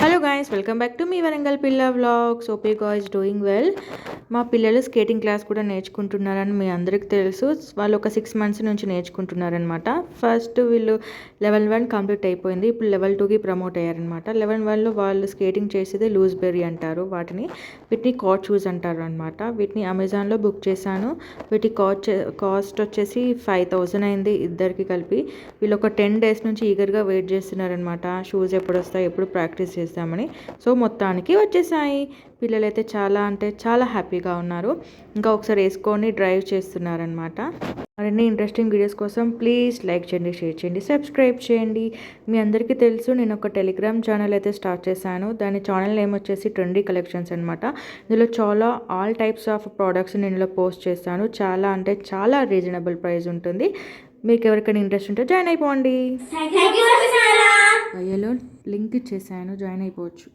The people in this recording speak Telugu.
Hello guys, welcome back to మీ వరంగల్ పిల్ల vlogs. Hope guys doing well. మా పిల్లలు స్కేటింగ్ క్లాస్ కూడా నేర్చుకుంటున్నారని మీ అందరికీ తెలుసు. వాళ్ళు ఒక 6 months నుంచి నేర్చుకుంటున్నారనమాట. ఫస్ట్ వీళ్ళు లెవెల్ 1 కంప్లీట్ అయిపోయింది. ఇప్పుడు లెవెల్ 2కి ప్రమోట్ అయ్యారనమాట. లెవెల్ 1లో వాళ్ళు స్కేటింగ్ చేసేది లూజ్ బెర్రీ అంటారు. వీటిని కాట్ షూస్ అంటారు అనమాట. వీటిని అమెజాన్లో బుక్ చేశాను. వీటి కాస్ట్ వచ్చేసి 5,000 అయింది ఇద్దరికి కలిపి. వీళ్ళు ఒక 10 days నుంచి ఈగర్గా వెయిట్ చేస్తున్నారనమాట. షూస్ ఎప్పుడు వస్తాయి, ఎప్పుడు ప్రాక్టీస్ చేస్తామని. సో మొత్తానికి వచ్చేసాయి. పిల్లలైతే చాలా అంటే చాలా హ్యాపీగా ఉన్నారు. ఇంకా ఒకసారి వేసుకొని డ్రైవ్ చేస్తున్నారనమాట. మరిన్ని ఇంట్రెస్టింగ్ వీడియోస్ కోసం ప్లీజ్ లైక్ చేయండి, షేర్ చేయండి, సబ్స్క్రైబ్ చేయండి. మీ అందరికీ తెలుసు నేను ఒక టెలిగ్రామ్ ఛానల్ అయితే స్టార్ట్ చేశాను. దాని ఛానల్ నేమ్ వచ్చేసి ట్రెండీ కలెక్షన్స్ అనమాట. ఇందులో చాలా ఆల్ టైప్స్ ఆఫ్ ప్రోడక్ట్స్ నేను ఇందులో పోస్ట్ చేస్తాను. చాలా అంటే చాలా రీజనబుల్ ప్రైస్ ఉంటుంది. మీకు ఎవరికైనా ఇంట్రెస్ట్ ఉంటే జాయిన్ అయిపోండి. అయ్యలో లింక్ ఇచ్చేసాను, జాయిన్ అయిపోవచ్చు.